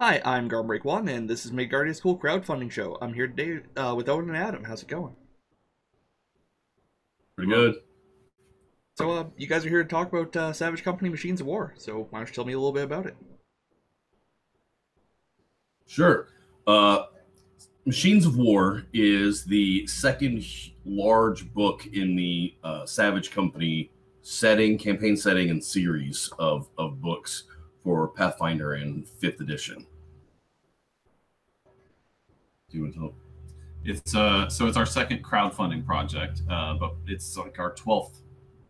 Hi, I'm Garm One, and this is Midgardia's Cool Crowdfunding Show. I'm here today with Owen and Adam. How's it going? Pretty good. So, you guys are here to talk about Savage Company Machines of War, so why don't you tell me a little bit about it? Sure. Machines of War is the second large book in the Savage Company campaign setting, and series of books for Pathfinder and 5th edition. Do you want to tell? It's our second crowdfunding project, but it's like our 12th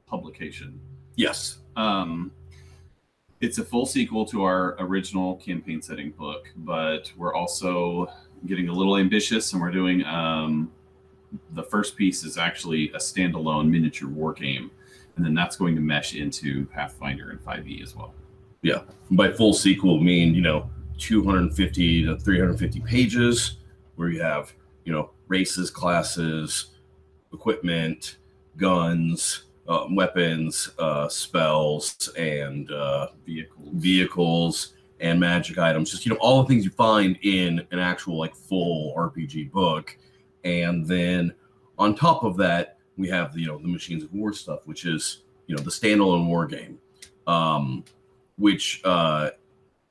publication. Yes. It's a full sequel to our original campaign setting book, but we're also getting a little ambitious, and we're doing the first piece is actually a standalone miniature war game, and then that's going to mesh into Pathfinder and 5e as well. Yeah. By full sequel, I mean 250 to 350 pages, where you have races, classes, equipment, guns, weapons, spells, and vehicles and magic items. Just all the things you find in an actual full RPG book. And then on top of that, we have the Machines of War stuff, which is the standalone war game, which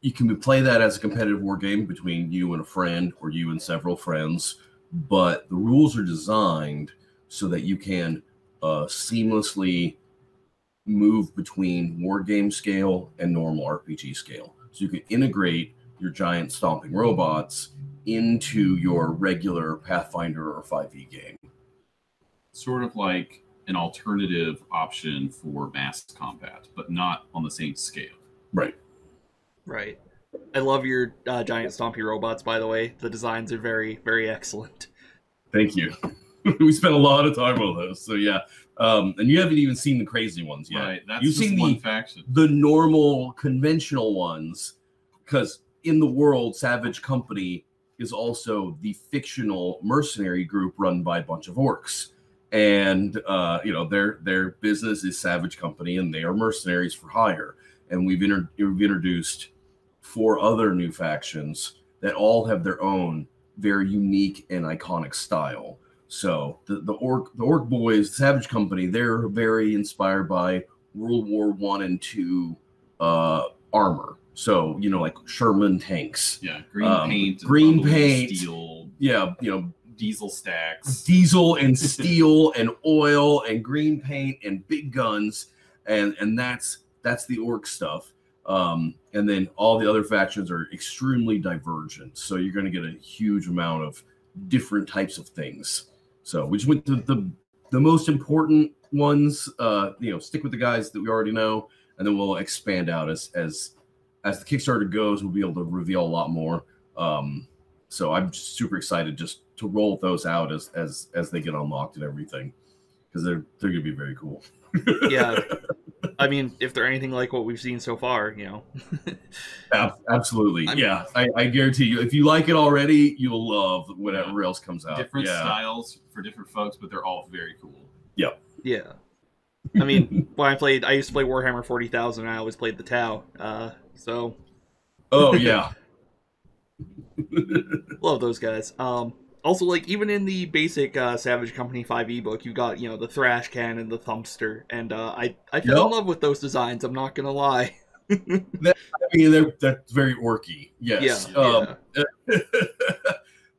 you can play that as a competitive war game between you and a friend, or you and several friends. But the rules are designed so that you can seamlessly move between war game scale and normal RPG scale. So you can integrate your giant stomping robots into your regular Pathfinder or 5e game. Sort of like an alternative option for mass combat, but not on the same scale. Right. Right. I love your giant stompy robots, by the way. The designs are very, very excellent. Thank you. We spent a lot of time on those, so yeah. And you haven't even seen the crazy ones yet. Right, that's You've seen one faction. The normal, conventional ones, because in the world, Savage Company is also the fictional mercenary group run by a bunch of orcs. And their business is Savage Company, and they are mercenaries for hire. And we've introduced 4 other new factions that all have their own very unique and iconic style. So the orc boys, the Savage Company, they're very inspired by World War I and II armor. So like Sherman tanks. Yeah, green paint, steel. Yeah, diesel stacks, diesel and steel and oil and green paint and big guns, and that's the orc stuff. And then all the other factions are extremely divergent, so you're going to get a huge amount of different types of things. So we just went to the most important ones. Stick with the guys that we already know, and then we'll expand out as the Kickstarter goes. We'll be able to reveal a lot more. So I'm just super excited just to roll those out as they get unlocked and everything, because they're going to be very cool. Yeah. I mean, if they're anything like what we've seen so far, Absolutely. I guarantee you, if you like it already, you'll love whatever else comes out. Different styles for different folks, but they're all very cool. Yep. Yeah. I mean, when I used to play Warhammer 40,000, and I always played the Tau. So. Oh yeah. Love those guys. Also, even in the basic Savage Company 5e book, you got, the Thrash Cannon, the Thumpster, and I fell in love with those designs, I'm not gonna lie. They're very orky, yes. Yeah.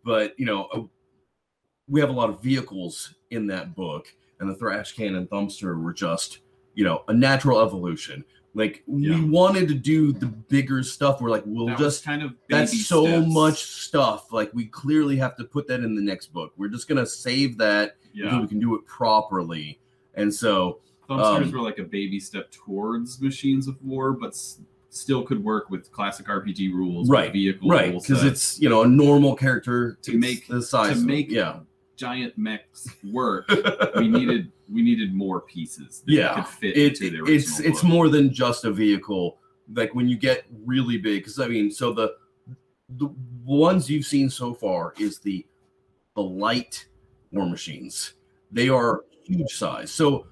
But, we have a lot of vehicles in that book, and the Thrash Cannon, Thumpster were just, a natural evolution. We wanted to do the bigger stuff. We're like, that's so much stuff. We clearly have to put that in the next book. We're just gonna save that until we can do it properly. And so Thumpsters were like a baby step towards Machines of War, but still could work with classic RPG rules, right? Vehicle rules, because it's a normal character to make the size to make giant mechs work. we needed more pieces that could fit into the original it's more than just a vehicle. When you get really big, because so the ones you've seen so far is the light war machines. They are huge size. So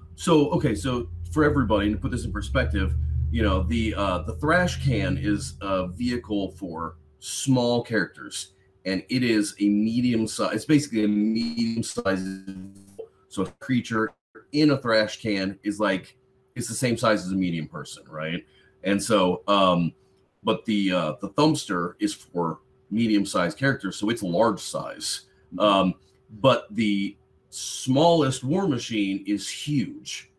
for everybody, to put this in perspective, the Thrash Can is a vehicle for small characters, and it is a medium size. It's basically a medium size. So a creature in a trash can is like, it's the same size as a medium person, right? And so, but the thumbster is for medium-sized characters, so it's large size. But the smallest war machine is huge.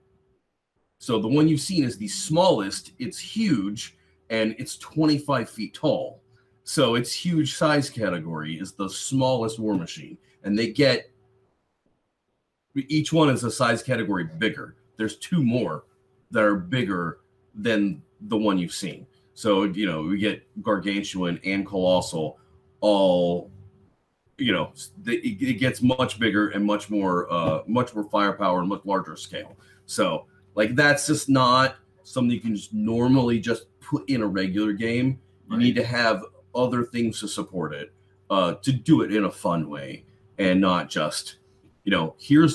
So the one you've seen is the smallest. It's huge, and it's 25 feet tall. So its huge size category is the smallest war machine, and they get, each one is a size category bigger. There's 2 more that are bigger than the one you've seen. So, you know, we get gargantuan and colossal, all, you know, it gets much bigger and much more firepower and much larger scale. So, like, that's just not something you can just normally just put in a regular game. You need to have other things to support it, to do it in a fun way, and not just, you know, here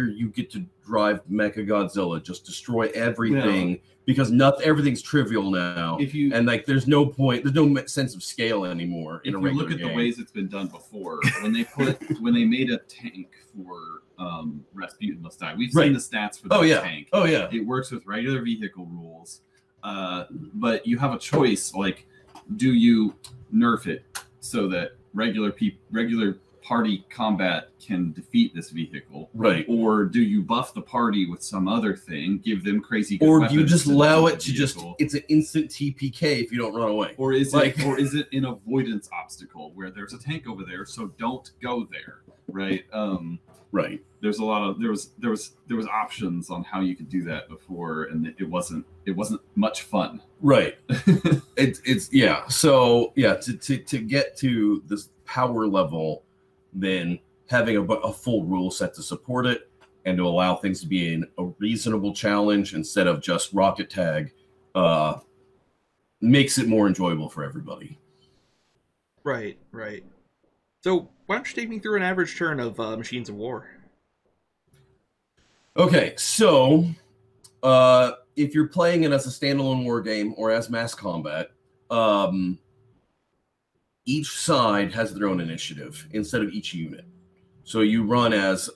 you get to drive Mecha Godzilla, just destroy everything, because everything's trivial now. And like, there's no point, there's no sense of scale anymore in a regular game. If you look at the ways it's been done before, when they made a tank for Rasputin Must Die, we've seen the stats for the tank. Oh yeah, it works with regular vehicle rules, but you have a choice. Like, do you nerf it so that regular party combat can defeat this vehicle, right? Or do you buff the party with some other thing, give them crazy good or weapons, do you just allow it to just, it's an instant TPK if you don't run away? Or is it an avoidance obstacle where there's a tank over there, so don't go there, right? Right. There's a lot of there was options on how you could do that before, and it wasn't much fun. Right. it's yeah. So yeah, to get to this power level, then having a full rule set to support it and to allow things to be a reasonable challenge instead of just rocket tag, makes it more enjoyable for everybody. Right. So why don't you take me through an average turn of Machines of War? Okay, so if you're playing it as a standalone war game or as mass combat, each side has their own initiative instead of each unit. So you run as,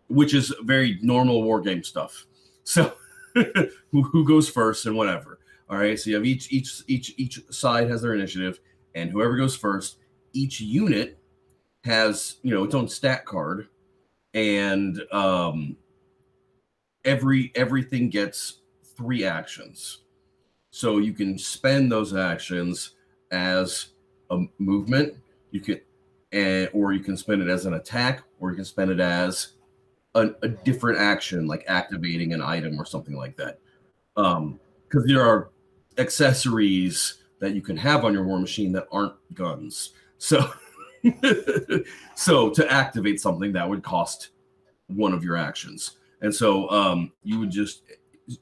which is very normal war game stuff. So who goes first and whatever. All right, so you have each side has their initiative, and whoever goes first, each unit has, its own stat card, and everything gets 3 actions. So you can spend those actions as a movement, or you can spend it as an attack, or you can spend it as a different action, like activating an item or something like that. Because there are accessories that you can have on your war machine that aren't guns. So, so to activate something, that would cost one of your actions. And so you would just,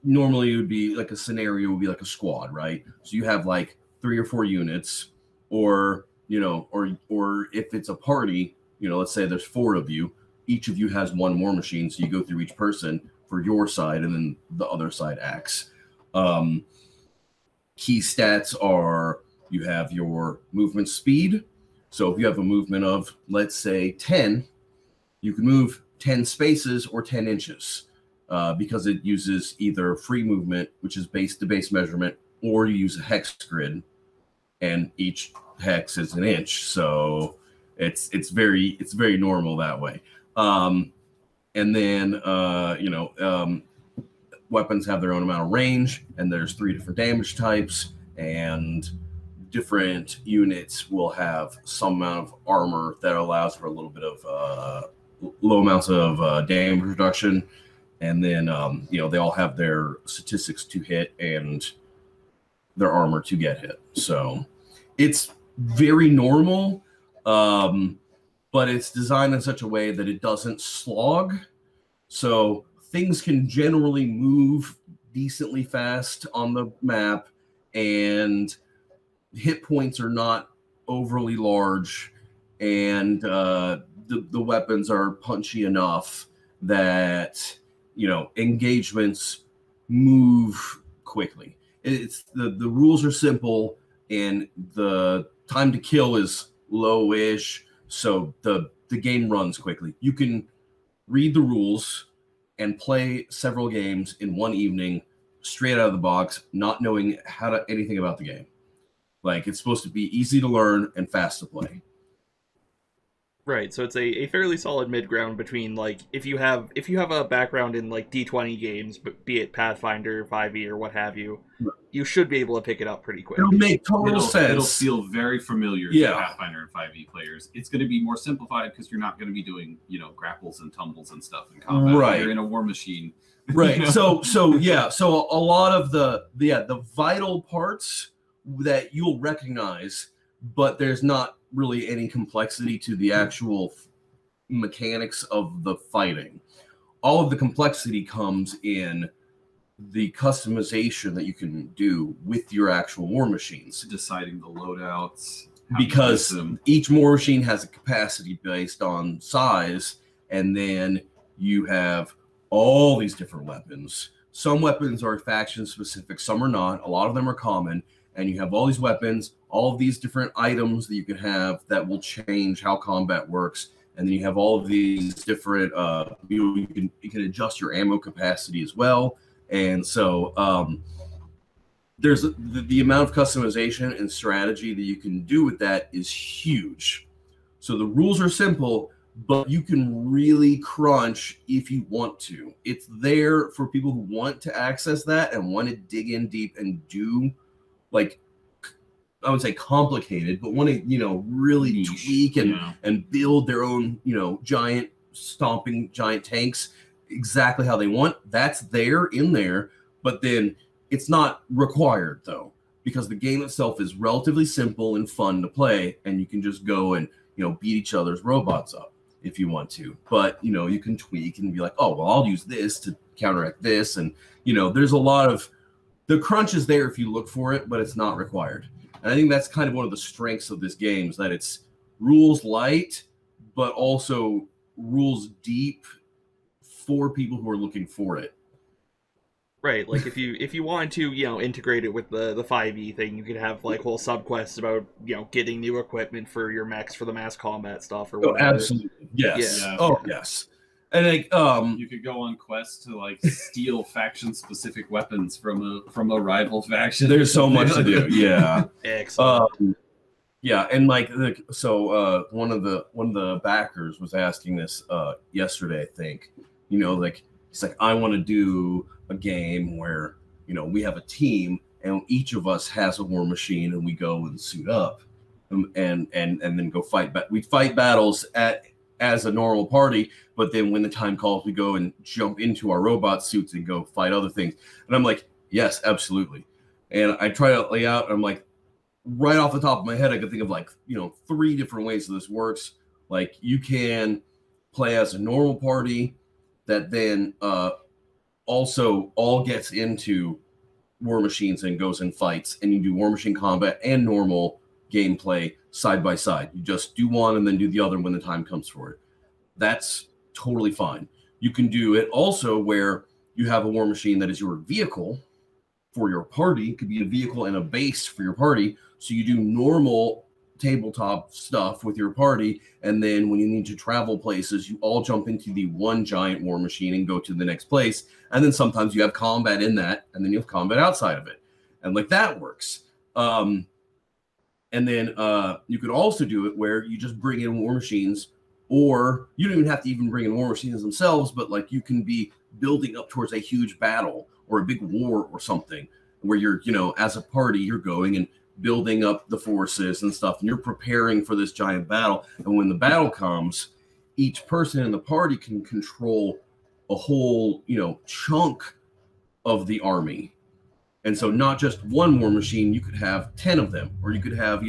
normally it would be like a scenario, would be like a squad, right? So you have like 3 or 4 units, or if it's a party, let's say there's 4 of you, each of you has 1 war machine, so you go through each person for your side, and then the other side acts. Key stats are, you have your movement speed. So if you have a movement of, let's say, 10, you can move 10 spaces or 10 inches, because it uses either free movement, which is base to base measurement, or you use a hex grid, and each hex is 1 inch. So it's very normal that way. And then weapons have their own amount of range, and there's 3 different damage types, and different units will have some amount of armor that allows for a little bit of low amounts of damage reduction. And then they all have their statistics to hit and their armor to get hit. So it's very normal, but it's designed in such a way that it doesn't slog. So things can generally move decently fast on the map, and hit points are not overly large, and the weapons are punchy enough that engagements move quickly. It's the rules are simple, and the time to kill is low-ish, so the game runs quickly. You can read the rules and play several games in one evening straight out of the box, not knowing anything about the game. Like, it's supposed to be easy to learn and fast to play. Right, so it's a fairly solid mid-ground between, like, if you have a background in, like, D20 games, but be it Pathfinder, 5e, or what have you, you should be able to pick it up pretty quick. It'll make total sense. It'll feel very familiar to Pathfinder and 5e players. It's going to be more simplified because you're not going to be doing, grapples and tumbles and stuff in combat. Right. You're in a war machine. Right. So a lot of the vital parts that you'll recognize, but there's not really any complexity to the actual mechanics of the fighting. All of the complexity comes in the customization that you can do with your actual war machines. Deciding the loadouts. Because each war machine has a capacity based on size, and then you have all these different weapons. Some weapons are faction specific, some are not. A lot of them are common. And you have all these weapons, all of these different items that you can have that will change how combat works. And then you have all of these different, you can adjust your ammo capacity as well. And so there's the amount of customization and strategy that you can do with that is huge. So the rules are simple, but you can really crunch if you want to. It's there for people who want to access that and want to dig in deep and do, like, I would say complicated, but want to, really tweak and build their own, giant tanks exactly how they want. That's there in there, but then it's not required though, because the game itself is relatively simple and fun to play, and you can just go and, beat each other's robots up if you want to. But, you can tweak and be like, oh, well, I'll use this to counteract this. And, there's a lot of, the crunch is there if you look for it, but it's not required. And I think that's kind of one of the strengths of this game, is that it's rules light, but also rules deep for people who are looking for it. Right, like if you wanted to, integrate it with the 5e thing, you could have like whole subquests about, getting new equipment for your mechs for the mass combat stuff or whatever. Oh, absolutely. Yes. Yeah. Oh, yes. And like, you could go on quests to like steal faction specific weapons from a rival faction. There's so much to do. Yeah. Excellent. Yeah, and like one of the backers was asking this yesterday, I think. He's like, I want to do a game where, we have a team and each of us has a war machine and we go and suit up and then go fight. We fight battles as a normal party, but then when the time calls, we go and jump into our robot suits and go fight other things. And I'm like, yes, absolutely. And I try to lay out, I'm like, right off the top of my head, I could think of like, 3 different ways that this works. Like, you can play as a normal party that then also all gets into war machines and goes and fights, and you do war machine combat and normal gameplay side by side. You just do one and then do the other when the time comes for it. That's totally fine. You can do it also where you have a war machine that is your vehicle for your party. It could be a vehicle and a base for your party. So you do normal tabletop stuff with your party, and then when you need to travel places, you all jump into the one giant war machine and go to the next place. And then sometimes you have combat in that, and then you have combat outside of it, and like that works. And then you could also do it where you just bring in war machines, or you don't even have to even bring in war machines themselves, but like you can be building up towards a huge battle or a big war or something where you're, as a party, you're going and building up the forces and stuff, and you're preparing for this giant battle. And when the battle comes, each person in the party can control a whole, chunk of the army. And so not just one war machine, you could have 10 of them, or you could have,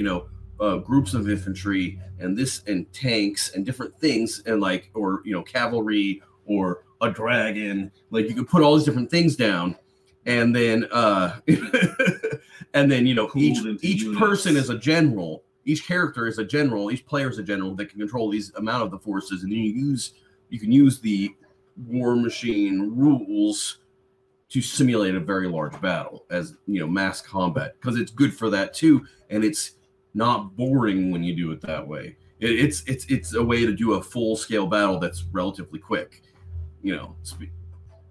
groups of infantry and tanks and different things, and like, or, cavalry or a dragon. Like, you could put all these different things down, and then and then each person is a general, each character is a general, each player is a general that can control these amount of the forces, and then you can use the war machine rules to simulate a very large battle as, you know, mass combat, because it's good for that too, and it's not boring when you do it that way. It's a way to do a full scale battle that's relatively quick, you know,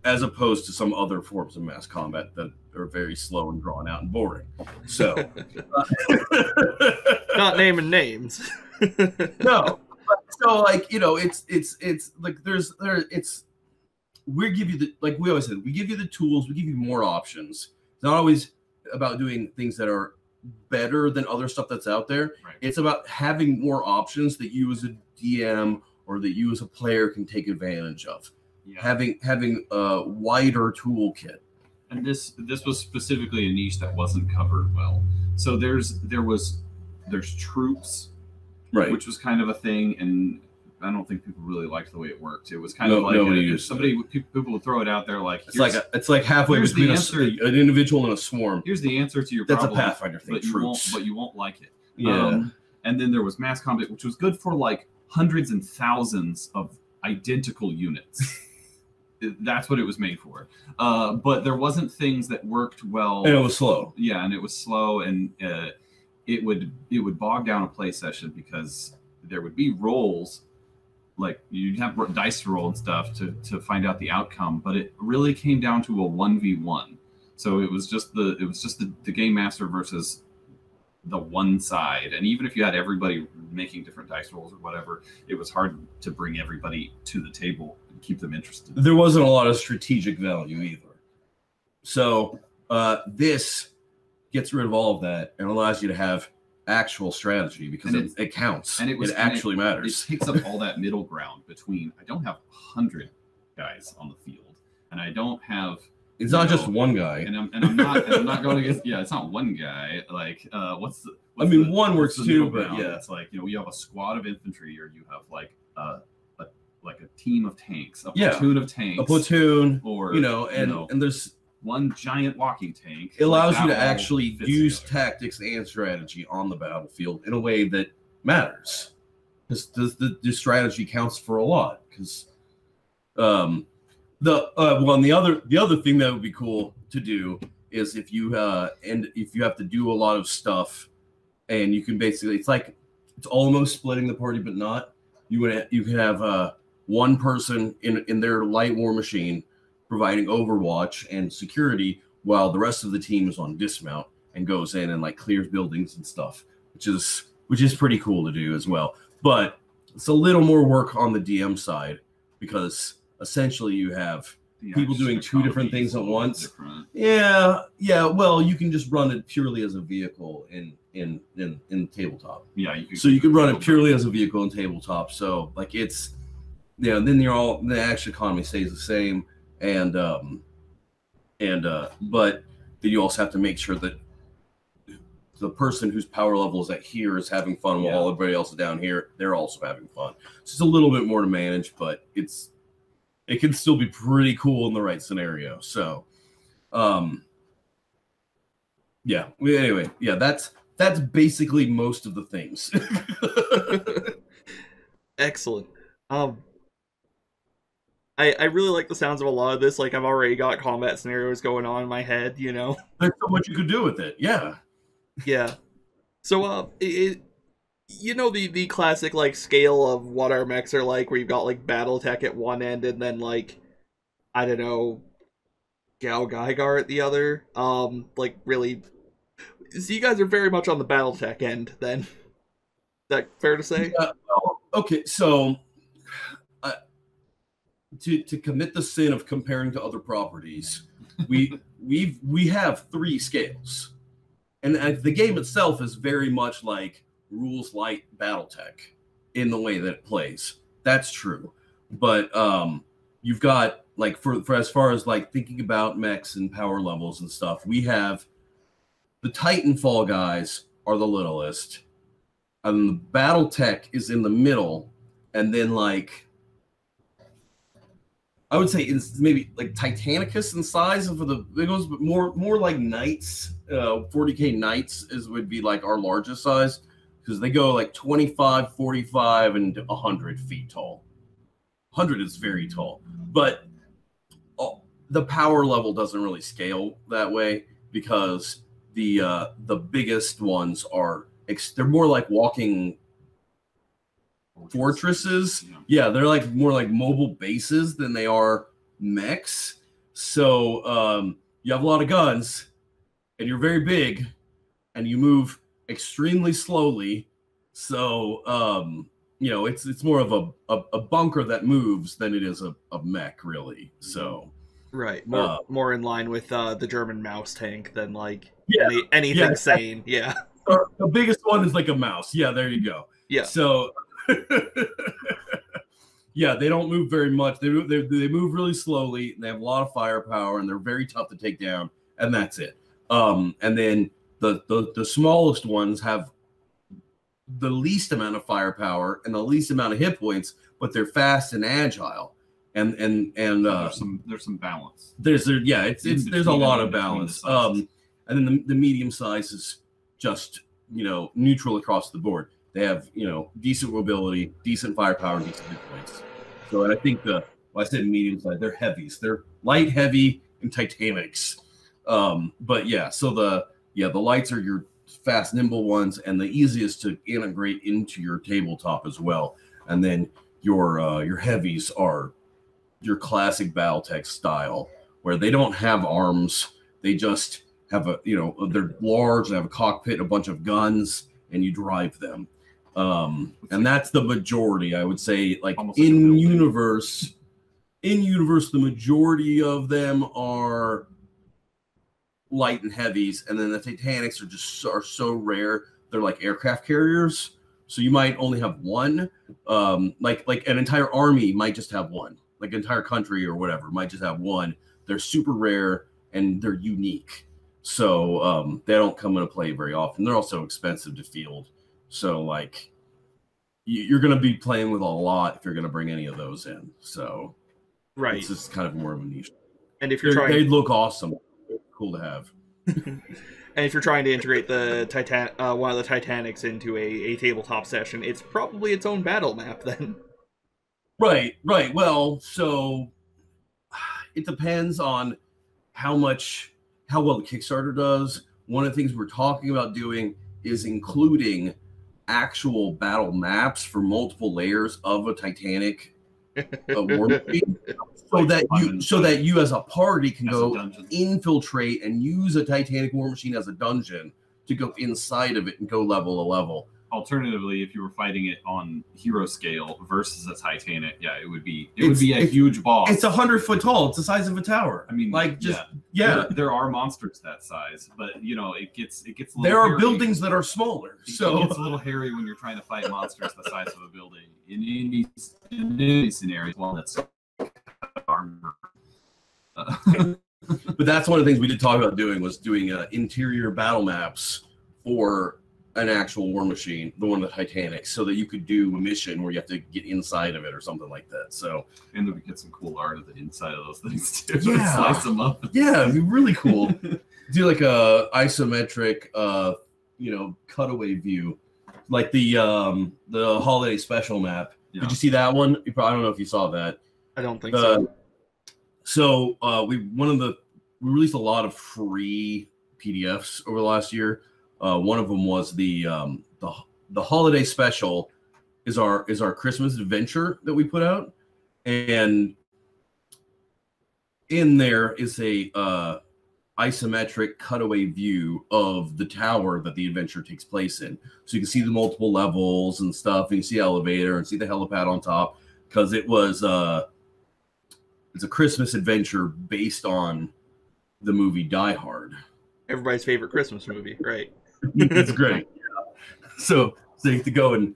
as opposed to some other forms of mass combat that are very slow and drawn out and boring. So, not naming names. No, so like, you know, it's like we give you the, like we always said, we give you the tools, we give you more options. It's not always about doing things that are better than other stuff that's out there. Right. It's about having more options that you as a DM or that you as a player can take advantage of. Yeah. Having a wider toolkit. And this was specifically a niche that wasn't covered well. So there's troops, right, which was kind of a thing, and I don't think people really liked the way it worked. It was kind of like people would throw it out there like it's like halfway between an individual and a swarm. Here's the answer to your problem. That's a Pathfinder thing. But you won't like it. Yeah. And then there was mass combat, which was good for like hundreds and thousands of identical units. That's what it was made for. But there wasn't things that worked well. And it was slow. Yeah, and it was slow, and it would bog down a play session because there would be rolls, like you'd have dice to roll and stuff to find out the outcome, but it really came down to a 1v1. So it was just the game master versus the one side, and even if you had everybody making different dice rolls or whatever, it was hard to bring everybody to the table and keep them interested. There wasn't a lot of strategic value either. So this gets rid of all of that and allows you to have actual strategy, because it counts, and it actually matters. It takes up all that middle ground between, I don't have 100 guys on the field, and I don't have. It's not just one guy, and I'm not going against. Yeah, it's not one guy. Like, one works too, but ground? Yeah, it's like, you know, you have a squad of infantry, or you have like a team of tanks, a platoon of tanks, or and there's one giant walking tank. It allows you to actually use tactics and strategy on the battlefield in a way that matters, because the strategy counts for a lot. Because the other thing that would be cool to do is if you have to do a lot of stuff, and you can basically, it's almost splitting the party, but not. You can have one person in their light war machine providing overwatch and security, while the rest of the team is on dismount and goes in and like clears buildings and stuff, which is pretty cool to do as well. But it's a little more work on the DM side, because essentially you have people doing two different things at once. Yeah. Well, you can just run it purely as a vehicle in tabletop. Yeah, you can run it purely as a vehicle in tabletop. So like it's, then the action economy stays the same. But then you also have to make sure that the person whose power level is at here is having fun, while everybody else is down here, they're also having fun. So it's a little bit more to manage, but it can still be pretty cool in the right scenario. So, anyway, that's basically most of the things. Excellent. I really like the sounds of a lot of this. Like, I've already got combat scenarios going on in my head, you know? There's so much you could do with it, yeah. Yeah. So, the classic, like, scale of what our mechs are like, where you've got, like, Battletech at one end, and then, like, I don't know, Gal Geigar at the other. Like, really... So you guys are very much on the Battletech end, then. Is that fair to say? Yeah, well, okay, so... To commit the sin of comparing to other properties, we have 3 scales, and the game itself is very much like rules light BattleTech in the way that it plays. That's true, but you've got, like, for as far as like thinking about mechs and power levels and stuff, we have the Titanfall guys are the littlest, and the BattleTech is in the middle, and then like. I would say it's maybe like Titanicus in size for the big ones, but more like Knights. 40k Knights would be like our largest size, because they go like 25, 45, and 100 feet tall. 100 is very tall, but the power level doesn't really scale that way because the biggest ones are they're more like walking fortresses. Yeah, they're like more like mobile bases than they are mechs. So you have a lot of guns, and you're very big, and you move extremely slowly. So you know, it's more of a bunker that moves than it is a mech, really. So right, more in line with the German mouse tank than like yeah, anything sane. Yeah, the biggest one is like a mouse. Yeah, there you go. Yeah. So yeah, they don't move very much. They move really slowly. And they have a lot of firepower, and they're very tough to take down. And that's it. And then the smallest ones have the least amount of firepower and the least amount of hit points, but they're fast and agile. And there's some balance. There's a lot of balance. And then the medium size is just, you know, neutral across the board. They have, you know, decent mobility, decent firepower, decent hit points. So, and I think I said medium size, they're heavies. They're light, heavy, and Titanics. But yeah, so the lights are your fast, nimble ones, and the easiest to integrate into your tabletop as well. And then your heavies are your classic Battletech style, where they don't have arms. They just have they're large, they have a cockpit, a bunch of guns, and you drive them. And that's the majority, I would say. Like in universe, the majority of them are light and heavies, and then the Titanics are so rare. They're like aircraft carriers, so you might only have one. Like an entire army might just have one. Like an entire country or whatever might just have one. They're super rare and they're unique, so they don't come into play very often. They're also expensive to field. So, like, you're going to be playing with a lot if you're going to bring any of those in. So, right, it's just kind of more of a niche. And if you're they look awesome, they're cool to have. And if you're trying to integrate the one of the Titanics into a tabletop session, it's probably its own battle map then. Right. Well, so it depends on how well the Kickstarter does. One of the things we're talking about doing is including actual battle maps for multiple layers of a Titanic war machine, so that you as a party can go infiltrate and use a Titanic war machine as a dungeon to go inside of it and go level to level. Alternatively, if you were fighting it on hero scale versus a Titanic, yeah, it would be a huge boss. It's 100 foot tall. It's the size of a tower. I mean, like there are monsters that size, but you know, it gets a little there are hairy. Buildings that are smaller, so it gets a little hairy when you're trying to fight monsters the size of a building in any scenario. Well, that's armor. But that's one of the things we did talk about doing interior battle maps for an actual war machine, the one of the Titanic, so that you could do a mission where you have to get inside of it or something like that. So, and then we get some cool art of the inside of those things too. Yeah, slice them up. Yeah, it'd be really cool. Do like a isometric, cutaway view, like the holiday special map. Yeah. Did you see that one? I don't know if you saw that. I don't think so. So we released a lot of free PDFs over the last year. One of them was the holiday special is our Christmas adventure that we put out, and in there is a isometric cutaway view of the tower that the adventure takes place in. So you can see the multiple levels and stuff, and you see the elevator and see the helipad on top, because it's a Christmas adventure based on the movie Die Hard. Everybody's favorite Christmas movie, right? It's great. Yeah. So you have to go and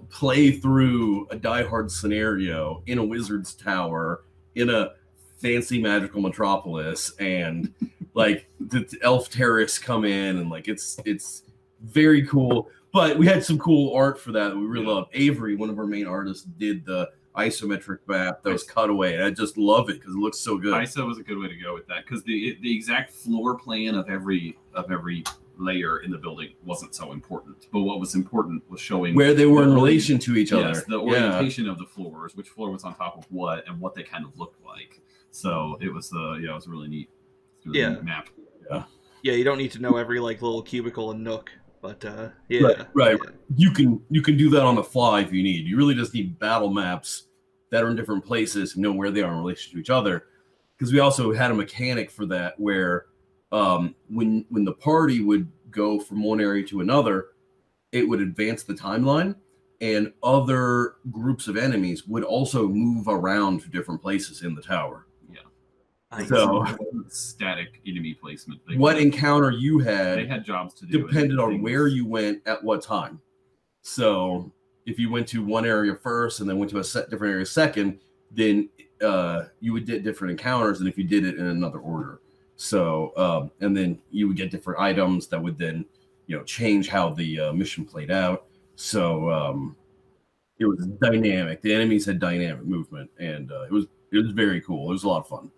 play through a Die Hard scenario in a wizard's tower in a fancy magical metropolis, and like the elf terrorists come in, and like it's very cool. But we had some cool art for that we really love. Avery, one of our main artists, did the isometric map that was cut away, and I just love it because it looks so good. ISO was a good way to go with that, because the exact floor plan of every layer in the building wasn't so important, but what was important was showing where they were in relation to each other. The orientation of the floors, which floor was on top of what, and what they kind of looked like. So it was it was really neat. Yeah. Map. Yeah. Yeah, you don't need to know every like little cubicle and nook, but yeah. Right. Yeah. You can do that on the fly if you need. You really just need battle maps that are in different places and know where they are in relation to each other. Because we also had a mechanic for that where when the party would go from one area to another, it would advance the timeline, and other groups of enemies would also move around to different places in the tower. So static enemy placement. What encounter you had, they had jobs to do. Depended on where you went at what time. So if you went to one area first and then went to a different area second, then you would get different encounters than if you did it in another order. So and then you would get different items that would then change how the mission played out. So it was dynamic. The enemies had dynamic movement, and it was very cool. It was a lot of fun.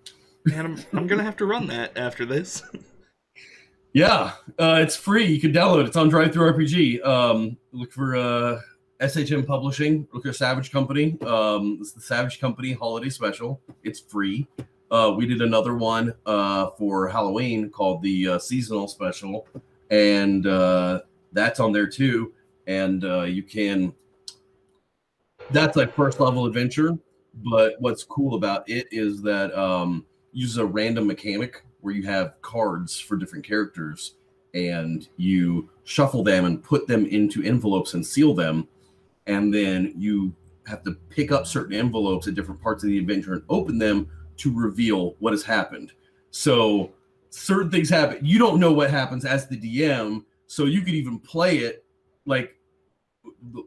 Man, I'm gonna have to run that after this. Yeah, it's free. You can download it. It's on DriveThruRPG. Look for SHM Publishing. Look for Savage Company. It's the Savage Company Holiday Special. It's free. We did another one for Halloween called the Seasonal Special, and that's on there too. And you can. That's like first level adventure. But what's cool about it is that uses a random mechanic where you have cards for different characters and you shuffle them and put them into envelopes and seal them. And then you have to pick up certain envelopes at different parts of the adventure and open them to reveal what has happened. So certain things happen. You don't know what happens as the DM. So you could even play it like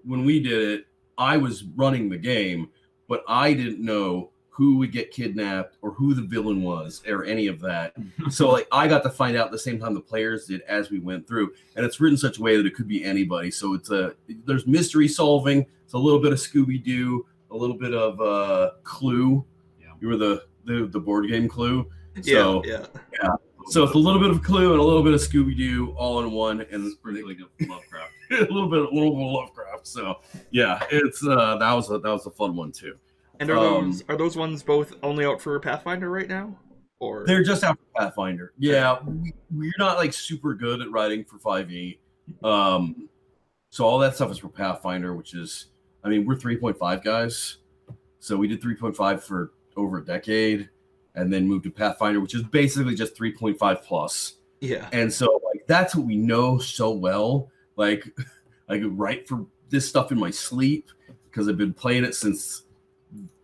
when we did it, I was running the game, but I didn't know who would get kidnapped or who the villain was or any of that. So like I got to find out at the same time the players did as we went through. And it's written in such a way that it could be anybody. So it's there's mystery solving. It's a little bit of Scooby-Doo, a little bit of Clue. Yeah. You were the board game Clue. So, yeah. So it's a little bit of Clue and a little bit of Scooby-Doo all in one, and sprinkling of Lovecraft. a little bit of Lovecraft. So yeah, it's that was a fun one too. And are those ones both only out for Pathfinder right now, or they're just out for Pathfinder? Yeah, we're not like super good at writing for 5e, so all that stuff is for Pathfinder, which is, I mean, we're 3.5 guys, so we did 3.5 for over a decade, and then moved to Pathfinder, which is basically just 3.5 plus. Yeah, and so like that's what we know so well. Like I could write for this stuff in my sleep because I've been playing it since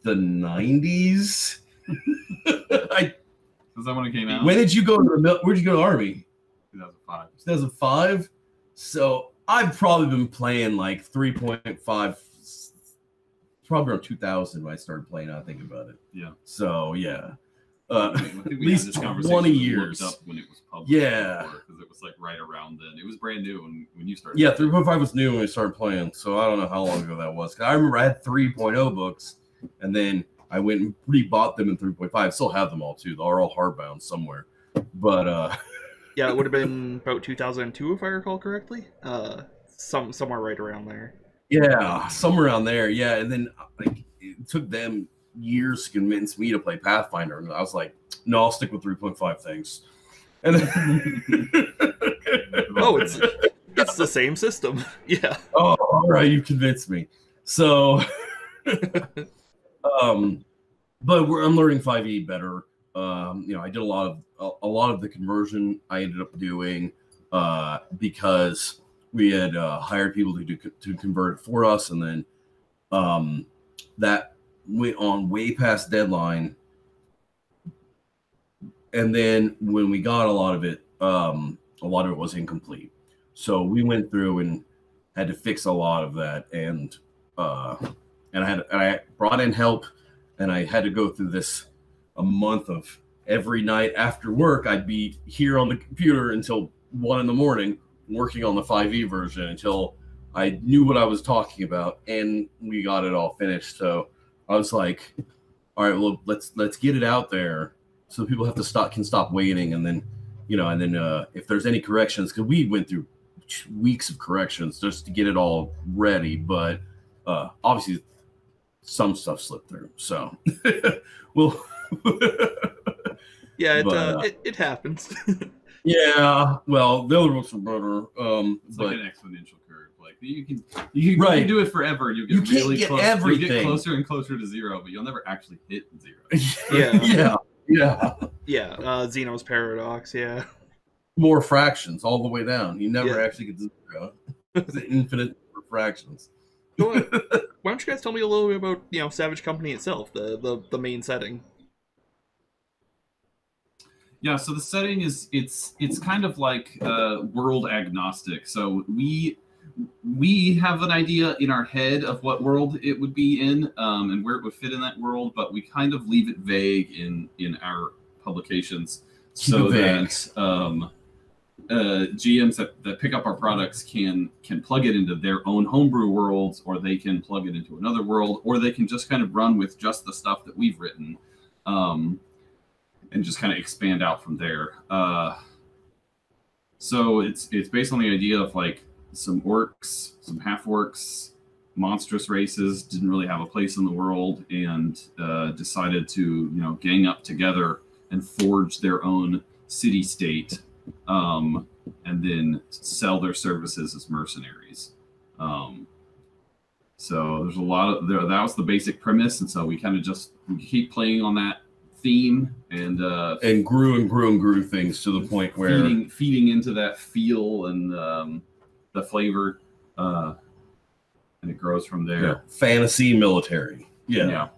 the 90s. Is that when it came out? When did you go to where'd you go to Army? 2005. 2005? So I've probably been playing like 3.5, probably around 2000 when I started playing. I think about it. Yeah. So yeah. At least 20 years. Up when it was published. Yeah. Because it was like right around then. It was brand new when you started. Yeah, 3.5 was new when I started playing. So I don't know how long ago that was. I remember I had 3.0 books, and then I went and rebought them in 3.5. I still have them all too. They're all hardbound somewhere. But yeah, it would have been about 2002 if I recall correctly. Somewhere right around there. Yeah, somewhere around there. Yeah, and then like it took them years to convince me to play Pathfinder, and I was like, no, I'll stick with 3.5 things. And then oh, it's the same system. Yeah. Oh, all right, you convinced me. So but I'm learning 5e better. I did a lot of the conversion I ended up doing because we had hired people to convert it for us, and then that went on way past deadline. And then when we got a lot of it was incomplete. So we went through and had to fix a lot of that, and I brought in help, and I had to go through this a month of every night after work. I'd be here on the computer until 1 a.m. working on the 5e version until I knew what I was talking about, and we got it all finished. So I was like, all right, well, let's get it out there so people can stop waiting, and then if there's any corrections, because we went through weeks of corrections just to get it all ready, but obviously some stuff slipped through. So we'll Yeah, But, it happens. yeah, well, the other books are better. It's but like an exponential curve. Like you can do it forever. You can't really get close. everything. You get closer and closer to zero, but you'll never actually hit zero. yeah. Zeno's paradox. Yeah. More fractions all the way down. You never Yeah. actually get to zero. It's infinite fractions. So, why don't you guys tell me a little bit about Savage Company itself, the main setting? Yeah, so the setting is it's kind of like world agnostic. So we have an idea in our head of what world it would be in and where it would fit in that world, but we kind of leave it vague in our publications so that GMs that pick up our products can plug it into their own homebrew worlds, or they can plug it into another world, or they can just kind of run with just the stuff that we've written. And just kind of expand out from there. So it's based on the idea of like some orcs, some half-orcs, monstrous races didn't really have a place in the world, and decided to gang up together and forge their own city-state, and then sell their services as mercenaries. So there's a lot of there. That was the basic premise, and so we kind of we keep playing on that theme and grew things to the point where feeding into that feel and the flavor, and it grows from there. Yeah. Fantasy military. Yeah.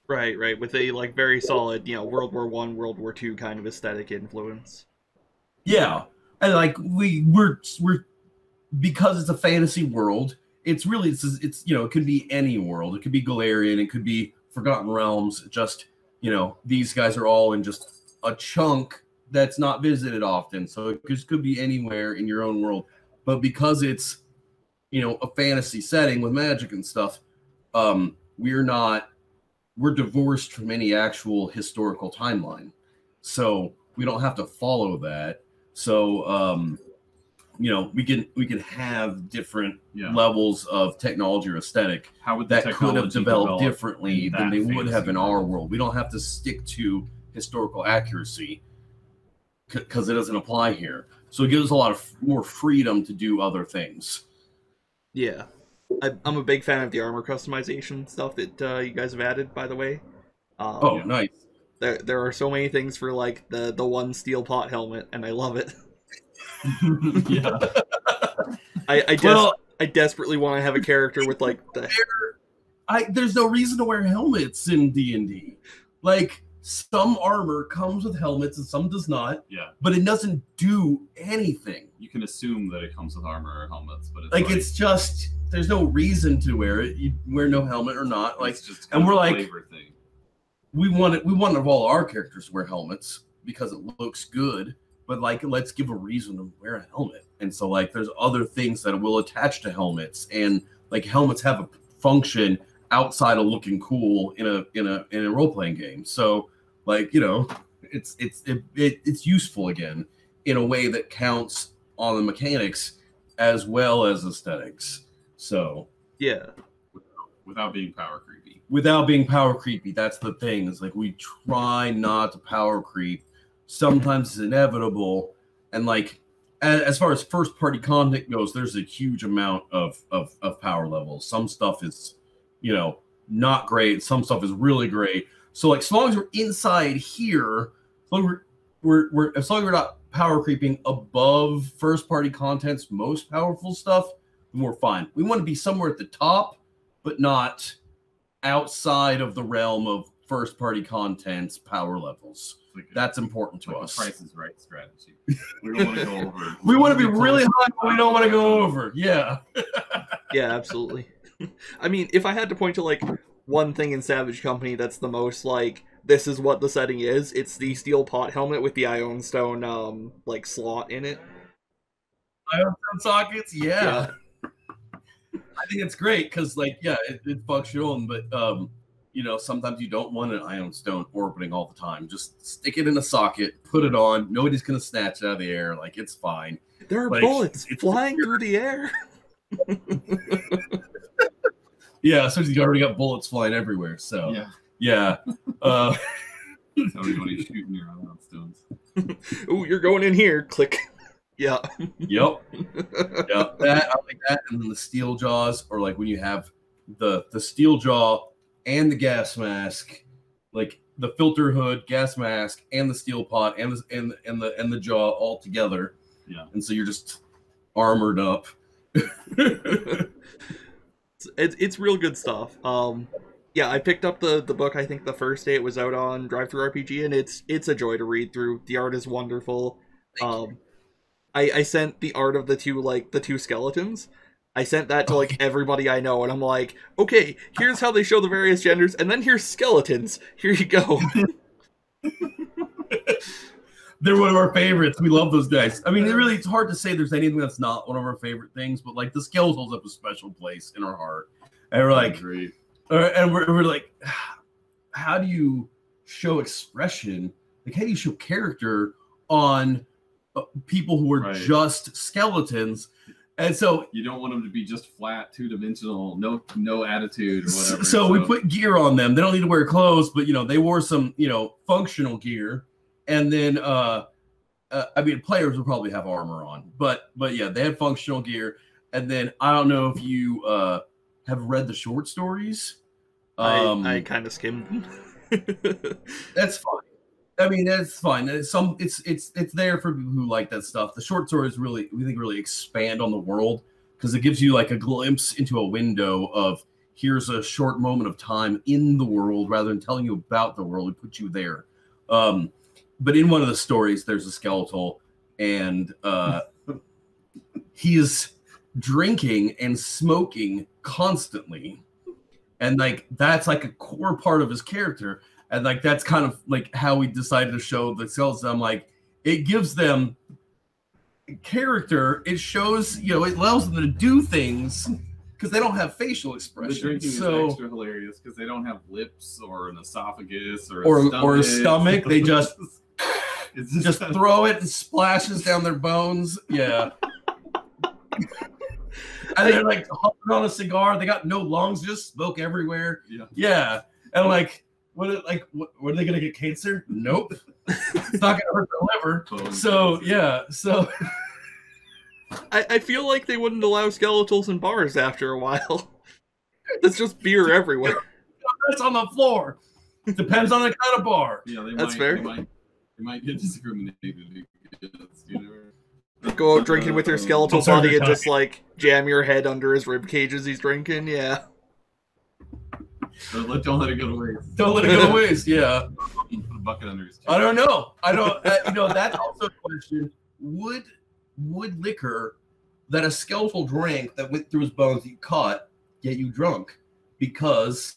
Right, with a like very solid, World War I, World War II kind of aesthetic influence. Yeah, and like we're because it's a fantasy world. It's really it's it could be any world. It could be Galarian. It could be Forgotten Realms. Just these guys are all in just a chunk that's not visited often. So it just could be anywhere in your own world. But because it's, a fantasy setting with magic and stuff, we're divorced from any actual historical timeline. So we don't have to follow that. So, we can have different levels of technology or aesthetic that could have developed differently than they would have in our world. We don't have to stick to historical accuracy because it doesn't apply here. So it gives us a lot of more freedom to do other things. Yeah. I'm a big fan of the armor customization stuff that you guys have added, by the way. Nice. There are so many things for like the one steel pot helmet, and I love it. Yeah. I desperately want to have a character with like there's no reason to wear helmets in D&D. Like some armor comes with helmets and some does not. Yeah. But it doesn't do anything. You can assume that it comes with armor or helmets, but it's just there's no reason to wear it. You wear no helmet or not. Like, it's just and we're like flavor thing. We want of all our characters to wear helmets because it looks good. But like, let's give a reason to wear a helmet. And so like, there's other things that will attach to helmets, and like helmets have a function outside of looking cool in a role playing game. So like, it's useful again in a way that counts on the mechanics as well as aesthetics. So yeah, without being power creepy. Without being power creepy, that's the thing. Is like we try not to power creep. Sometimes it's inevitable, and like as far as first party content goes, there's a huge amount of power levels. Some stuff is not great, some stuff is really great. So like as long as we're inside here, as long as we're not power creeping above first party content's most powerful stuff, then we're fine. We want to be somewhere at the top, but not outside of the realm of first party content's power levels. That's important to us. Price is Right strategy. We don't want to go over. We want to be really high, but we don't want to go over. Yeah. Yeah, absolutely. I mean, if I had to point to like one thing in Savage Company that's the most like this is what the setting is, it's the steel pot helmet with the Ion Stone like slot in it. Ion Stone sockets, yeah. I think it's great because like it's functional, but sometimes you don't want an Ion Stone orbiting all the time. Just stick it in a socket, put it on. Nobody's gonna snatch it out of the air. Like it's fine. There are bullets flying through the air. Yeah, so you already got bullets flying everywhere. So yeah. Tell me when he's shooting your milestones. Ooh, you're going in here. Click. Yeah. Yep. Yep. That I like that, and then the steel jaws, or like when you have the steel jaw and the gas mask, like the filter hood, gas mask, and the steel pot, and the jaw all together. Yeah. And so you're just armored up. It's real good stuff. Yeah, I picked up the book, I think the first day it was out on Drive-Thru RPG, and it's a joy to read through. The art is wonderful. I sent the art of the two skeletons. I sent that to like everybody I know, and I'm like, okay, here's how they show the various genders, and then here's skeletons. Here you go. They're one of our favorites. We love those guys. I mean, it's hard to say there's anything that's not one of our favorite things, but like the skeletons have a special place in our heart. And we're like, we're like, how do you show expression? Like, how do you show character on people who are just skeletons? And so you don't want them to be just flat, two-dimensional, no attitude or whatever. So we put gear on them. They don't need to wear clothes, but they wore some functional gear. And then I mean, players will probably have armor on, but yeah, they had functional gear. And then I don't know if you have read the short stories. I kind of skimmed them. That's fine. I mean, that's fine. It's there for people who like that stuff. The short stories we think really expand on the world, because it gives you like a glimpse into a window of here's a short moment of time in the world rather than telling you about the world. It puts you there. But in one of the stories, there's a skeletal, and he is drinking and smoking constantly, and like that's like a core part of his character. And like that's kind of like how we decided to show the skeletons. I'm like, it gives them character. It shows, it allows them to do things because they don't have facial expression. The drinking is extra hilarious because they don't have lips or an esophagus or a stomach. They just just throw it and splashes down their bones. Yeah. And they're like hopping on a cigar. They got no lungs, just smoke everywhere. Yeah. And like, what are they gonna get cancer? Nope. It's not gonna hurt their liver. So yeah. So I feel like they wouldn't allow skeletals in bars after a while. There's just beer everywhere. That's on the floor. Depends on the kind of bar. Yeah, that's fair. They might get discriminated against. Go out drinking with your skeletal buddy and just like jam your head under his rib cage as he's drinking. Yeah. Don't let it go to waste. Don't let it go to waste. Yeah. Put a bucket under his chest. I don't know. That's also a question. Would liquor that a skeletal drank that went through his bones you caught get you drunk? Because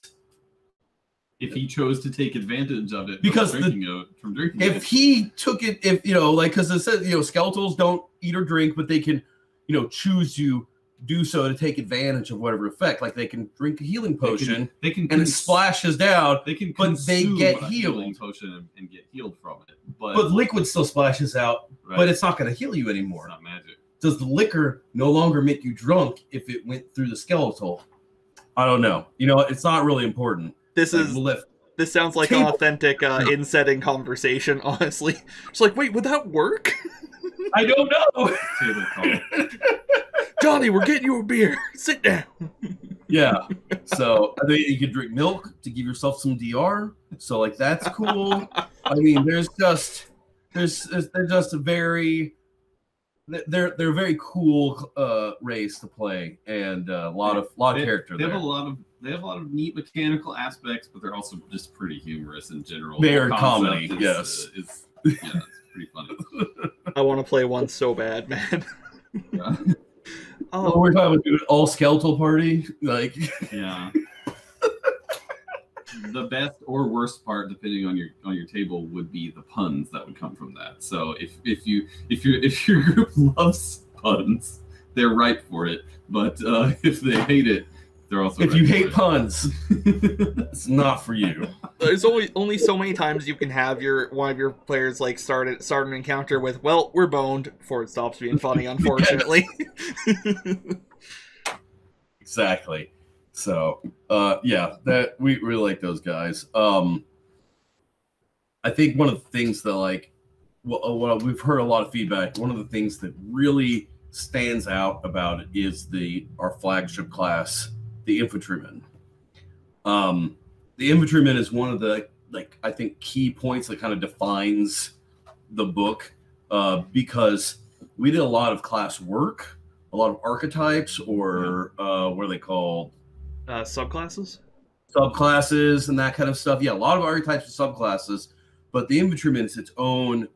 if he chose to take advantage of it, because from drinking if he took it, because it says skeletals don't eat or drink, but they can choose to do so to take advantage of whatever effect. Like they can drink a healing potion, and it splashes down. They can, but they get healed. Healing potion and get healed from it. But liquid still splashes out, but it's not going to heal you anymore. It's not magic. Does the liquor no longer make you drunk if it went through the skeletal? I don't know. It's not really important. This sounds like an authentic in-setting conversation. Honestly, it's like, wait, would that work? I don't know. Johnny, we're getting you a beer. Sit down. Yeah. So I think you could drink milk to give yourself some DR. So like that's cool. I mean, they're just a very they're a very cool race to play, and a lot of character. They have a lot of neat mechanical aspects, but they're also just pretty humorous in general. They're comedy. Yes. It's pretty funny. I want to play one so bad, man. Yeah. Oh, we're talking about an all skeletal party, like yeah. The best or worst part, depending on your table, would be the puns that would come from that. So if your group loves puns, they're ripe for it. But if they hate it, they're also. If you hate puns, it's not for you. There's only so many times you can have one of your players like start an encounter with, "Well, we're boned," before it stops being funny. Unfortunately. Exactly. So, yeah, that we really like those guys. I think one of the things that like, well, we've heard a lot of feedback. One of the things that really stands out about it is our flagship class, the infantryman. The infantryman is one of the I think key points that kind of defines the book, because we did a lot of class work, a lot of archetypes, or what are they called? Subclasses? Subclasses and that kind of stuff. Yeah, a lot of archetypes and subclasses, but the infantryman is its own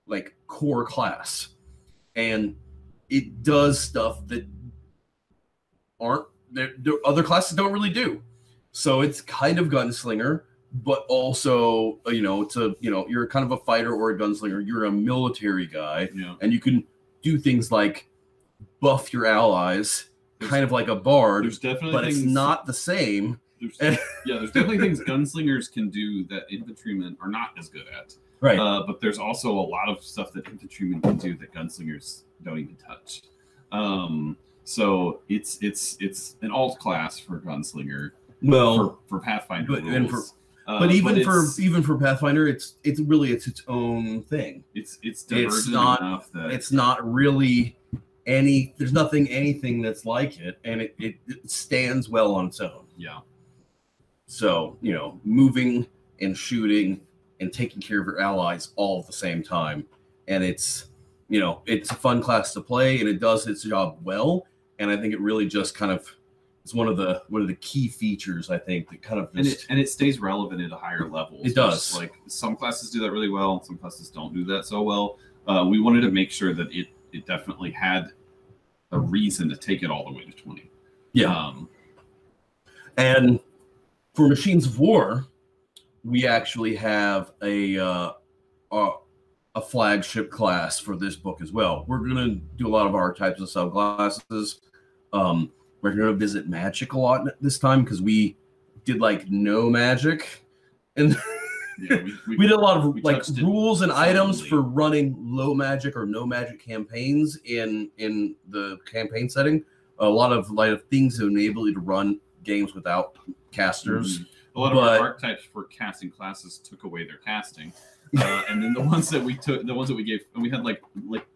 like core class, and it does stuff that aren't there other classes don't really do. So it's kind of gunslinger, but also it's you're kind of a fighter or a gunslinger. You're a military guy, and you can do things like buff your allies, kind of like a bard. There's definitely but it's not the same. There's definitely things gunslingers can do that infantrymen are not as good at. Right. But there's also a lot of stuff that infantrymen can do that gunslingers don't even touch. So it's an alt class for gunslinger. Well, for Pathfinder rules. But even for Pathfinder, it's really its own thing. It's divergent enough that it's not really there's anything that's like it, and it stands well on its own. Yeah. So moving and shooting and taking care of your allies all at the same time, and it's a fun class to play, and it does its job well. And I think it really just kind of is one of the key features, I think, that kind of just, and it stays relevant at a higher level. It does. Like some classes do that really well, some classes don't do that so well. We wanted to make sure that it definitely had a reason to take it all the way to 20. Yeah. And for Machines of War, we actually have a flagship class for this book as well. We're going to do a lot of archetypes and subclasses. We're going to visit magic a lot this time because we did no magic, and we did a lot of rules and items for running low magic or no magic campaigns in the campaign setting. A lot of things that enable you to run games without casters. Mm-hmm. A lot of our archetypes for casting classes took away their casting, and then the ones that we gave, and we had like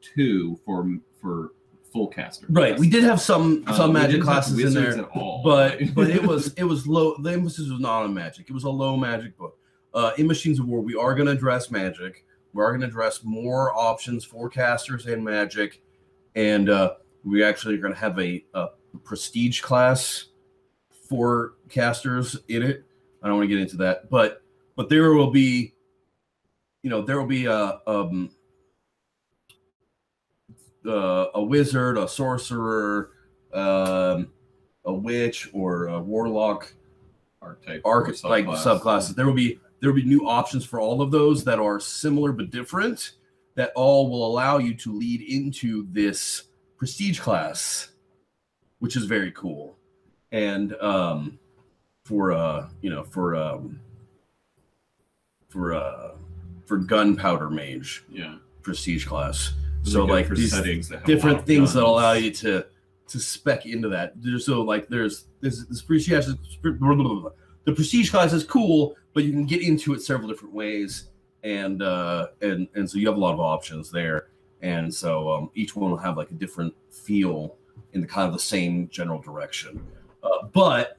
two for full caster. Right, we did have some magic classes in there, at all, but it was low. The emphasis was not on magic. It was a low magic book. In Machines of War, we are going to address magic. We are going to address more options for casters and magic, and we actually are going to have a prestige class for casters in it. I don't want to get into that, but there will be, a wizard, a sorcerer, a witch, or a warlock archetype, subclasses. There will be new options for all of those that are similar but different. That all will allow you to lead into this prestige class, which is very cool. And for gunpowder mage, prestige class. So these different things that allow you to spec into that. So there's this prestige. The prestige class is cool, but you can get into it several different ways, and so you have a lot of options there. And so each one will have a different feel in the kind of the same general direction. But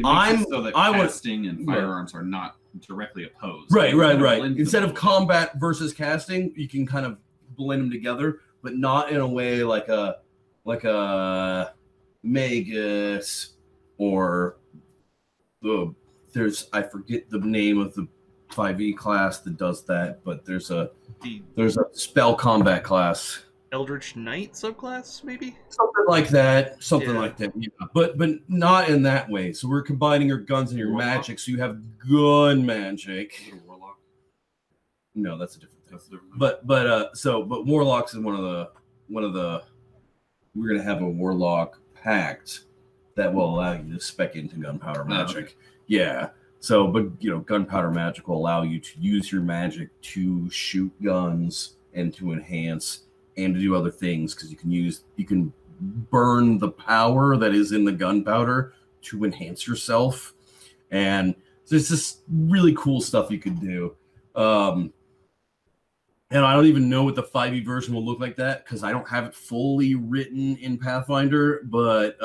casting and firearms are not directly opposed. Right. Instead of combat versus casting, you can kind of blend them together, but not in a way like a Magus or I forget the name of the 5e class that does that, but there's a spell combat class. Eldritch Knight subclass, maybe? Something like that. Yeah. But not in that way. So we're combining your guns and your warlock magic, so you have gun magic. Warlock? No, that's a different thing. But warlocks is one of the we're gonna have a warlock pact that will allow you to spec into gunpowder magic. Okay. Yeah. So, but gunpowder magic will allow you to use your magic to shoot guns and to enhance and to do other things, because you can burn the power that is in the gunpowder to enhance yourself. And so it's just really cool stuff you could do. And I don't even know what the 5e version will look like that because I don't have it fully written in Pathfinder. But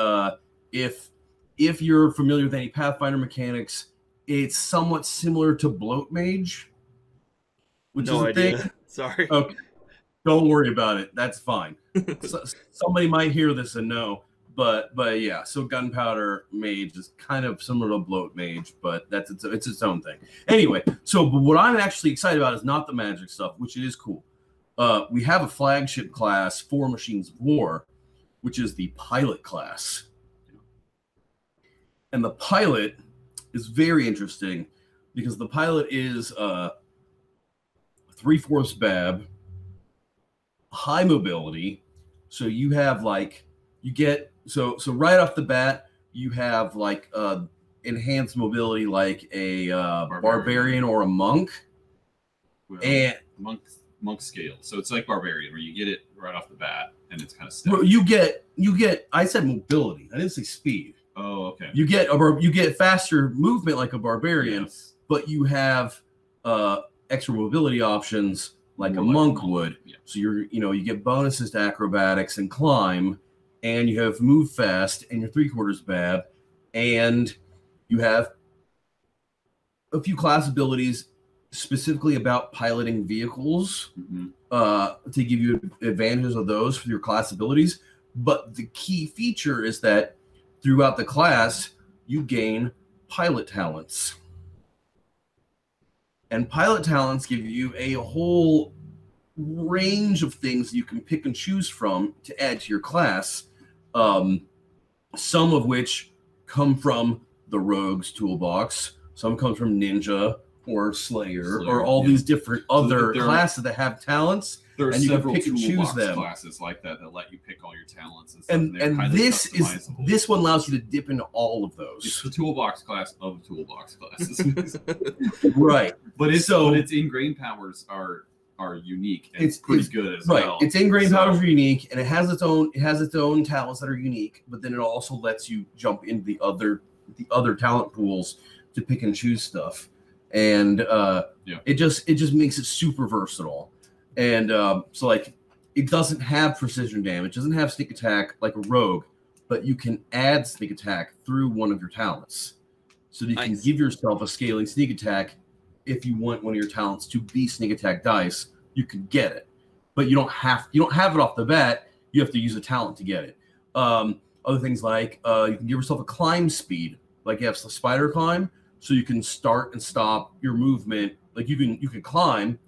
if you're familiar with any Pathfinder mechanics, it's somewhat similar to Bloat Mage, which no is a idea. thing. Sorry. Okay, don't worry about it. That's fine. Somebody might hear this and know. But yeah, so Gunpowder Mage is kind of similar to Bloat Mage, but it's its own thing. Anyway, so but what I'm actually excited about is not the magic stuff, which is cool. We have a flagship class for Machines of War, which is the Pilot class. And the Pilot is very interesting because the Pilot is 3/4 Bab, high mobility. So you have like you get so right off the bat you have like enhanced mobility like a barbarian or a monk. Well, and monk scale. So it's like barbarian where you get it right off the bat and it's kind of steady. You get I said mobility. I didn't say speed. Oh, okay. You get faster movement like a barbarian, yes. But you have extra mobility options like a monk would. Yeah. So you get bonuses to acrobatics and climb, and you have move fast, and you're 3/4 Bab, and you have a few class abilities specifically about piloting vehicles to give you advantages of those for your class abilities. But the key feature is that throughout the class, you gain pilot talents. And pilot talents give you a whole range of things you can pick and choose from to add to your class, some of which come from the Rogue's toolbox, some come from Ninja or Slayer or all these different other classes that have talents. There are and you several can pick and choose them. classes like that let you pick all your talents and stuff. And this one allows you to dip into all of those. It's the toolbox class of toolbox classes. Right. But its ingrained powers are unique and it's pretty good as well. Its ingrained powers are unique, and it has its own talents that are unique, but then it also lets you jump into the other talent pools to pick and choose stuff. And it just makes it super versatile. And so like it doesn't have precision damage, doesn't have sneak attack like a rogue, but you can add sneak attack through one of your talents. So you can give yourself a scaling sneak attack. If you want one of your talents to be sneak attack dice, you can get it. But you don't have it off the bat. You have to use a talent to get it. Other things like you can give yourself a climb speed, like you have the spider climb, so you can start and stop your movement. Like you can climb,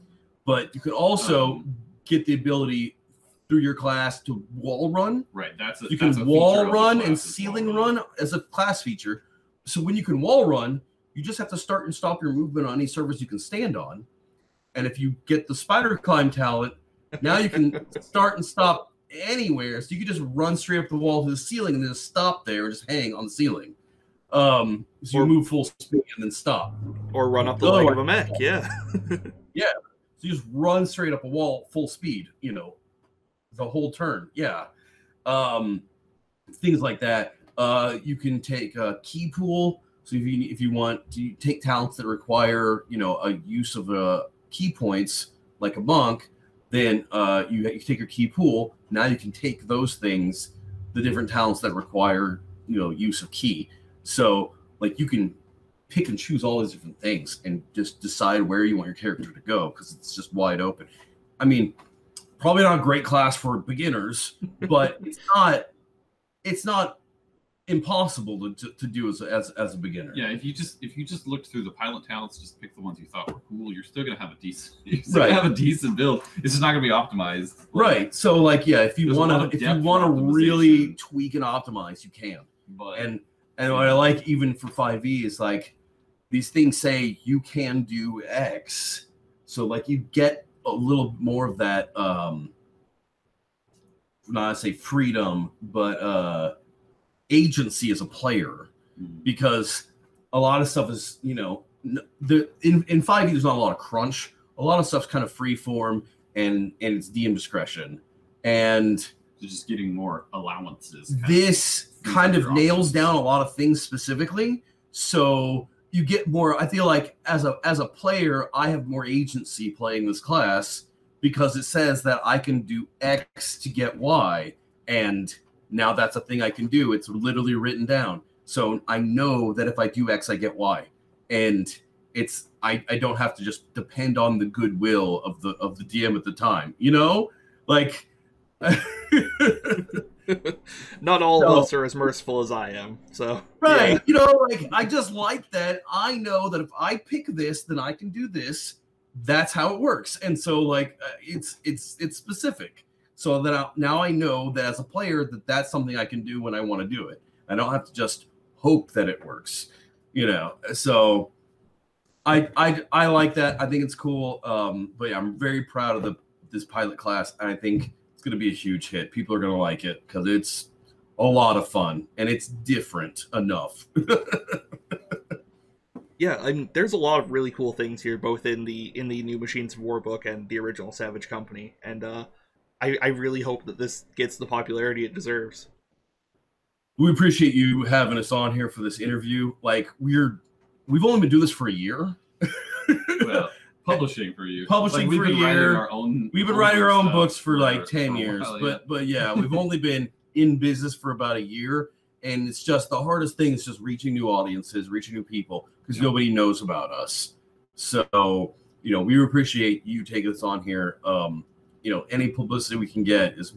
but you can also get the ability through your class to wall run. Right. You can wall run and ceiling run as a class feature. So when you can wall run, you just have to start and stop your movement on any surface you can stand on. And if you get the spider climb talent, now you can start and stop anywhere. So you can just run straight up the wall to the ceiling and then just stop there and just hang on the ceiling. So you move full speed and then stop. Or run up the leg of a mech, yeah. Yeah. So you just run straight up a wall full speed, the whole turn. Yeah. Things like that. You can take a key pool. So if you want to take talents that require, a use of key points like a monk, then you take your key pool. Now you can take those things, the different talents that require, use of key. So like you can pick and choose all these different things and just decide where you want your character to go because it's just wide open. I mean, probably not a great class for beginners, but it's not impossible to do as a beginner. Yeah, if you just looked through the pilot talents, just pick the ones you thought were cool, you're still gonna have a decent build. It's just not gonna be optimized. Right. So like if you want to really tweak and optimize, you can. But and what I like even for 5e is like these things say you can do X. So like you get a little more of that not to say freedom, but agency as a player, because a lot of stuff is in 5e there's not a lot of crunch. A lot of stuff's kind of free form and it's DM discretion, and so just getting more allowances. This kind of nails down a lot of things specifically. So you get more. I feel like as a player, I have more agency playing this class because it says that I can do X to get Y, and now that's a thing I can do. It's literally written down, so I know that if I do X, I get Y, and I don't have to just depend on the goodwill of the DM at the time. You know, like. Not all of us are as merciful as I am, so right. yeah. You know, like I just like that. I know that if I pick this, then I can do this. That's how it works, and so like it's specific. So that now I know that as a player that's something I can do when I want to do it. I don't have to just hope that it works. You know, so I like that. I think it's cool. But yeah, I'm very proud of this pilot class, and I think it's going to be a huge hit. People are going to like it because it's a lot of fun and it's different enough. Yeah, I mean, there's a lot of really cool things here, both in the new Machines of War book and the original Savage Company, and I really hope that this gets the popularity it deserves. We appreciate you having us on here for this interview. Like we've only been doing this for a year. Well, publishing for you. Publishing like, for a year. We've been writing our own books for like 10 years. But yeah, we've only been in business for about a year. And it's just the hardest thing is just reaching new audiences, reaching new people, because nobody knows about us. So, you know, we appreciate you taking us on here. You know, any publicity we can get is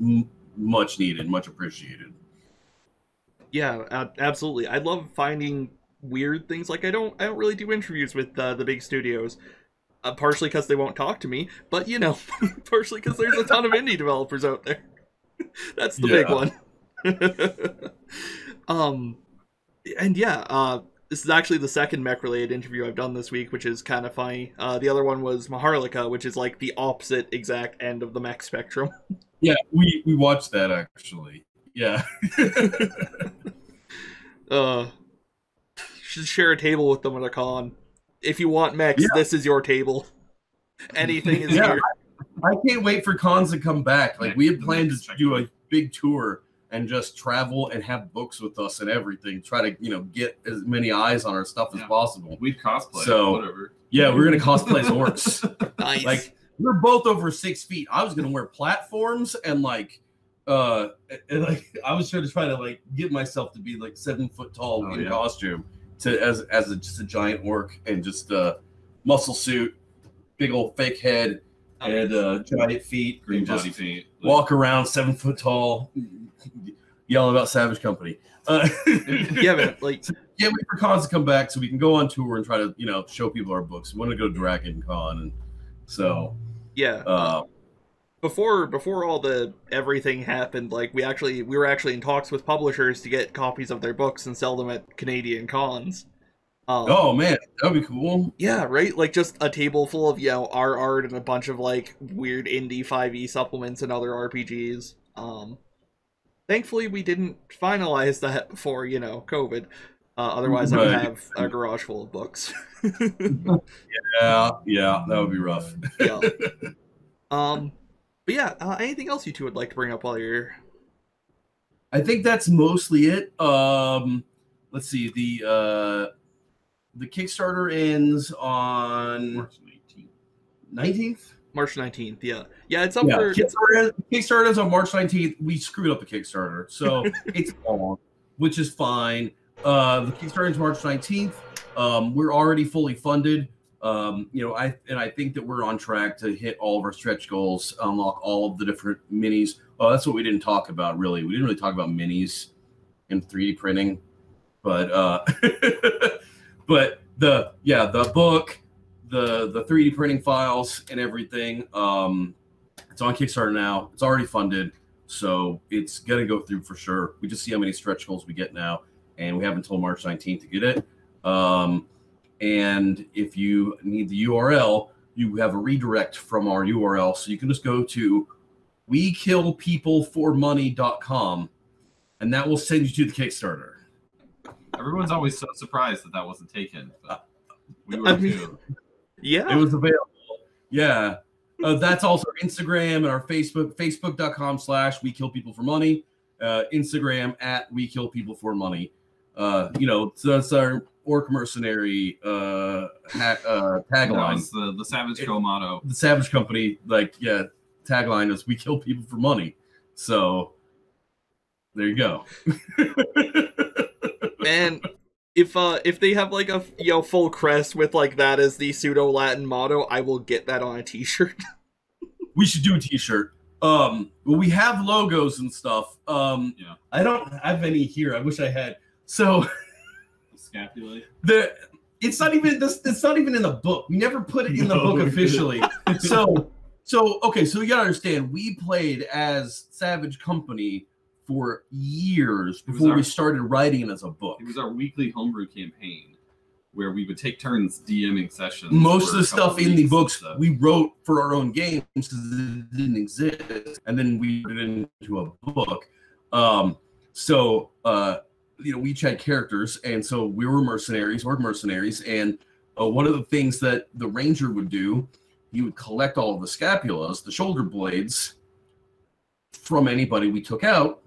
much needed, much appreciated. Yeah, absolutely. I love finding weird things. Like I don't really do interviews with the big studios. Partially because they won't talk to me, but you know, partially because there's a ton of indie developers out there. That's the big one. And yeah, this is actually the second mech-related interview I've done this week, which is kind of funny. The other one was Maharlika, which is like the opposite exact end of the mech spectrum. Yeah, we watched that actually. Yeah. Should share a table with them at a con. If you want mechs, this is your table. Anything is here. I can't wait for cons to come back. Like we had planned to do a big tour and just travel and have books with us and everything. Try to, you know, get as many eyes on our stuff as possible. We'd cosplay. So whatever. Yeah, we're gonna cosplay as orcs. Nice. Like we're both over 6 feet. I was gonna wear platforms and like I was trying to like get myself to be like 7 foot tall in costume to as just a giant orc and just muscle suit, big old fake head and giant feet, green body paint, walk around 7 foot tall, yelling about Savage Company. Yeah, but like can't wait for cons to come back so we can go on tour and try to, you know, show people our books. We want to go to Dragon Con, and so yeah. Before all the everything happened, like we were actually in talks with publishers to get copies of their books and sell them at Canadian cons. Oh man, that'd be cool. Yeah, right? Like just a table full of, you know, our art and a bunch of like weird indie 5e supplements and other RPGs. Thankfully we didn't finalize that before, you know, COVID. Otherwise I would have a garage full of books. yeah, that would be rough. Yeah. But yeah, anything else you two would like to bring up while you're here? I think that's mostly it. Let's see, the Kickstarter ends on March 19th? March 19th, yeah. Yeah, it's up for... Kickstarter ends on March 19th. We screwed up the Kickstarter, so it's long, which is fine. The Kickstarter ends March 19th. We're already fully funded. You know, I think that we're on track to hit all of our stretch goals, unlock all of the different minis. Oh, that's what we didn't talk about, really. We didn't really talk about minis and 3D printing, but but the book, the 3D printing files and everything, it's on Kickstarter now. It's already funded, so it's gonna go through for sure. We just see how many stretch goals we get now, and we have until March 19th to get it. And if you need the URL, you have a redirect from our URL. So you can just go to wekillpeopleformoney.com, and that will send you to the Kickstarter. Everyone's always so surprised that wasn't taken. But we were too. Yeah. It was available. Yeah. That's also Instagram and our Facebook, facebook.com/wekillpeopleformoney, Instagram @wekillpeopleformoney. So that's our orc mercenary tagline. That was the Savage Co motto. The Savage Company, tagline is "We kill people for money." So there you go. Man, if they have like a full crest with like that as the pseudo Latin motto, I will get that on a T-shirt. We should do a T-shirt. Well, we have logos and stuff. I don't have any here. I wish I had. So Scapulae. It's not even in the book. We never put it in the book officially. So you gotta understand, we played as Savage Company for years before we started writing it as a book. It was our weekly homebrew campaign where we would take turns DMing sessions. Most of the stuff in the books we wrote for our own games because it didn't exist, and then we put it into a book. We each had characters, and so we were orc mercenaries, and one of the things that the ranger would do, he would collect all of the scapulas, the shoulder blades, from anybody we took out,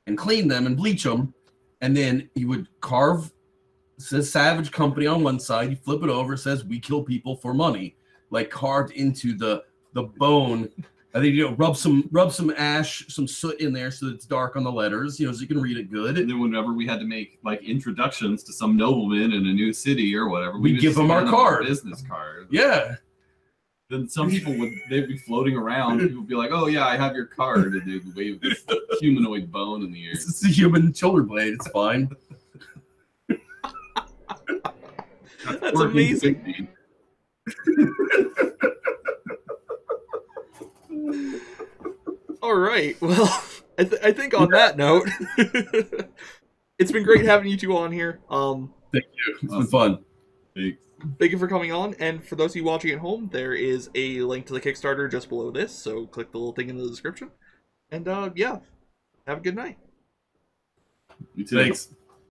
and clean them and bleach them, and then he would carve, it says Savage Company on one side, you flip it over, it says "We kill people for money," like carved into the bone. I think rub some ash, some soot in there so that it's dark on the letters, so you can read it good. And then whenever we had to make like introductions to some nobleman in a new city or whatever, we'd give them our card, business card. Yeah. Then some people they'd be floating around. People would be like, "Oh yeah, I have your card," and they'd wave this humanoid bone in the air. It's a human shoulder blade. It's fine. That's amazing. All right. Well, I think on that note, it's been great having you two on here. Thank you. It's been fun. Thanks. Thank you for coming on, and for those of you watching at home, there is a link to the Kickstarter just below this, so click the little thing in the description. And have a good night. You too. Thanks.